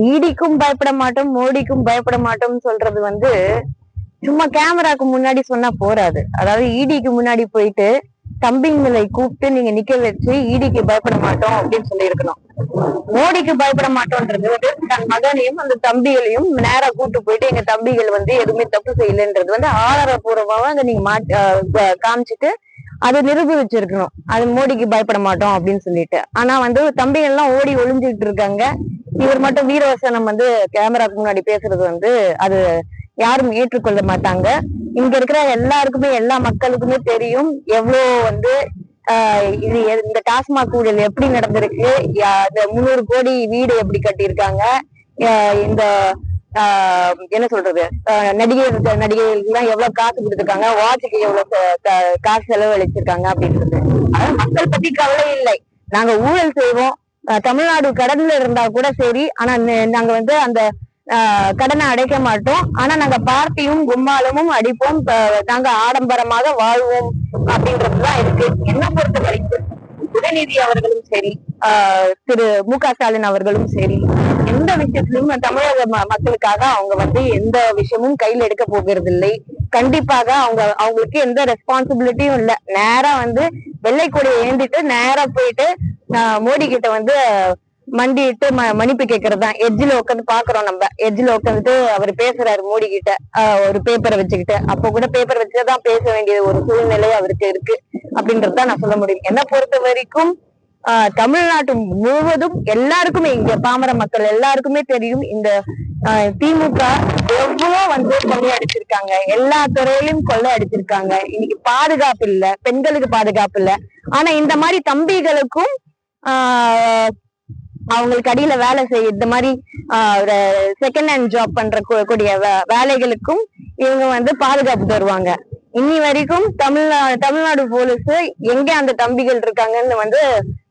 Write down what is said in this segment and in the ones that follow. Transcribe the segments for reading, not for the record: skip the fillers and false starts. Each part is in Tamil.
ஈடிக்கும் பயப்பட மாட்டோம், மோடிக்கும் பயப்பட மாட்டோம்னு சொல்றது வந்து சும்மா கேமராக்கு முன்னாடி சொன்னா போறாது. அதாவது ஈடிக்கு முன்னாடி போயிட்டு தம்பிங்களை கூப்பிட்டு நீங்க நிக்க வச்சு ஈடிக்கு பயப்பட மாட்டோம் அப்படின்னு சொல்லி இருக்கணும். மோடிக்கு பயப்பட மாட்டோம்ன்றது வந்து தன் மகனையும் அந்த தம்பிகளையும் நேரா கூட்டு போயிட்டு எங்க தம்பிகள் வந்து எதுவுமே தப்பு செய்யலன்றது வந்து ஆதாரபூர்வமாவா அங்க நீங்க காமிச்சிட்டு அதை நிரூபிச்சிருக்கணும். அது மோடிக்கு பயப்பட மாட்டோம் அப்படின்னு சொல்லிட்டு. ஆனா வந்து தம்பிகள் எல்லாம் ஓடி ஒளிஞ்சுக்கிட்டு இருக்காங்க. இவர் மட்டும் வீரவசனம் வந்து கேமராக்கு முன்னாடி பேசுறது வந்து அது யாரும் ஏற்றுக்கொள்ள மாட்டாங்க. இங்க இருக்கிற எல்லாருக்குமே எல்லா மக்களுக்குமே தெரியும் எவ்வளவு வந்து இது இந்த டாஸ்மாக் ஊழல் எப்படி நடந்திருக்கு, இந்த 300 கோடி வீடு எப்படி கட்டியிருக்காங்க, இந்த என்ன சொல்றது நடிகைகளுக்கு எல்லாம் எவ்வளவு காசு கொடுத்துருக்காங்க, வாட்சுக்கு எவ்வளவு காசு செலவழிச்சிருக்காங்க அப்படின்றது. அதாவது மக்கள் பத்தி கவலை இல்லை. நாங்க ஊழல் செய்வோம், தமிழ்நாடு கடன்ல இருந்தா கூட சரி, ஆனா நாங்க வந்து அந்த கடனை அடைக்க மாட்டோம். ஆனா நாங்க பார்ட்டியும் கும்மாலமும் அடிப்போம், நாங்க ஆடம்பரமாக வாழ்வோம் அப்படின்றதுதான் இருக்கு. என்ன பொறுத்த வரைக்கும் உதயநிதி அவர்களும் சரி, திரு மு.க. ஸ்டாலின் அவர்களும் சரி, எந்த விஷயத்திலும் தமிழக மக்களுக்காக அவங்க வந்து எந்த விஷயமும் கையில எடுக்க போகிறது இல்லை. கண்டிப்பாக அவங்களுக்கு எந்த ரெஸ்பான்சிபிலிட்டியும் இல்லை. நேரா வந்து வெள்ளை கொடியை ஏந்திட்டு நேரா போயிட்டு மோடி கிட்ட வந்து மண்டிட்டு மன்னிப்பு கேட்கறது தான். எட்ஜில உட்காந்து பாக்குறோம், நம்ம எட்ஜில உட்காந்துட்டு அவர் பேசுறாரு மோடி கிட்ட ஒரு பேப்பரை வச்சுக்கிட்டு. அப்போ கூட பேப்பர் வச்சுதான் பேச வேண்டிய ஒரு சூழ்நிலை அவருக்கு இருக்கு அப்படின்றதுதான் நான் சொல்ல முடியும். என்ன பொறுத்த வரைக்கும் தமிழ்நாட்டு முழுவதும் எல்லாருக்குமே, இங்க பாமர மக்கள் எல்லாருக்குமே தெரியும் இந்த திமுக எவ்வளவு வந்து கொள்ளை அடிச்சிருக்காங்க, எல்லா துறையிலும் கொள்ளை அடிச்சிருக்காங்க. இன்னைக்கு பாதுகாப்பு இல்ல, பெண்களுக்கு பாதுகாப்பு இல்ல. ஆனா இந்த மாதிரி தம்பிகளுக்கும் அவங்களுக்கு அடியில வேலை செய்ய இந்த மாதிரி செகண்ட் ஹேண்ட் ஜாப் பண்ற கூடிய வேலைகளுக்கும் இவங்க வந்து பாதுகாப்பு தருவாங்க. இன்னி வரைக்கும் தமிழ்நாடு போலீஸ் எங்க அந்த தம்பிகள் இருக்காங்கன்னு வந்து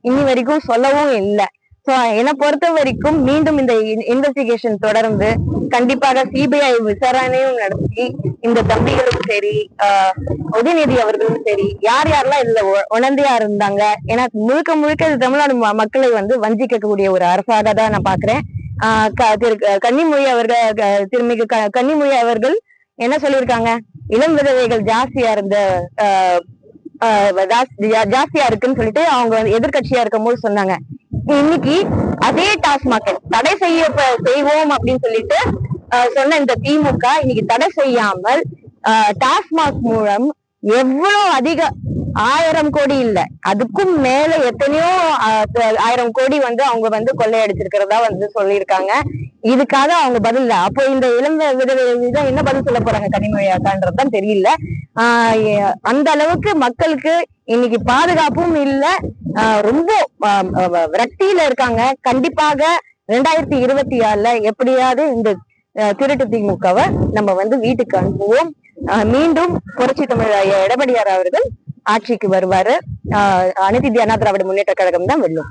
இன்னி வரைக்கும் சொல்லவும் இல்லை. சோ என்னை பொறுத்த வரைக்கும் மீண்டும் இந்த இன்வெஸ்டிகேஷன் தொடர்ந்து கண்டிப்பாக சிபிஐ விசாரணையும் நடத்தி இந்த தம்பிகளும் சரி, உதயநிதி அவர்களும் சரி, யார் யாரெல்லாம் இதுல உணர்ந்தியா இருந்தாங்க. ஏன்னா முழுக்க முழுக்க தமிழ்நாடு மக்களை வந்து வஞ்சிக்கக்கூடிய ஒரு அரசாக தான் நான் பாக்குறேன். கன்னிமொழி அவர்கள், திருமிகு கன்னிமொழி அவர்கள் என்ன சொல்லியிருக்காங்க, இளம் விதவைகள் ஜாஸ்தியா இருக்குன்னு சொல்லிட்டு அவங்க எதிர்கட்சியா இருக்கும் போது சொன்னாங்க. இன்னைக்கு அதே டாஸ்மாக் தடை செய்வோம் அப்படின்னு சொல்லிட்டு சொன்ன இந்த திமுக இன்னைக்கு தடை செய்யாமல் டாஸ்மாக் மூலம் எவ்வளவு அதிக 1000 கோடி இல்ல, அதுக்கும் மேல எத்தனையோ 1000 கோடி வந்து அவங்க வந்து கொள்ளையடிச்சிருக்கிறதா வந்து சொல்லியிருக்காங்க. இதுக்காக அவங்க பதில் இல்ல. அப்போ இந்த இளம் விதவைகள் என்ன பதில் சொல்ல போறாங்க கனிமொழியாக்கான்றதுதான் தெரியல. அந்த அளவுக்கு மக்களுக்கு இன்னைக்கு பாதுகாப்பும் இல்ல, ரொம்ப விரக்தியில இருக்காங்க. கண்டிப்பாக 2026ல எப்படியாவது இந்த திருட்டு திமுகவை நம்ம வந்து வீட்டுக்கு அனுப்புவோம். மீண்டும் புரட்சி தமிழ் எடப்பாடியார் அவர்கள் ஆட்சிக்கு வருவாரு. அனைத்து இந்திய அண்ணா திராவிட முன்னேற்ற கழகம் தான் வெல்லும்.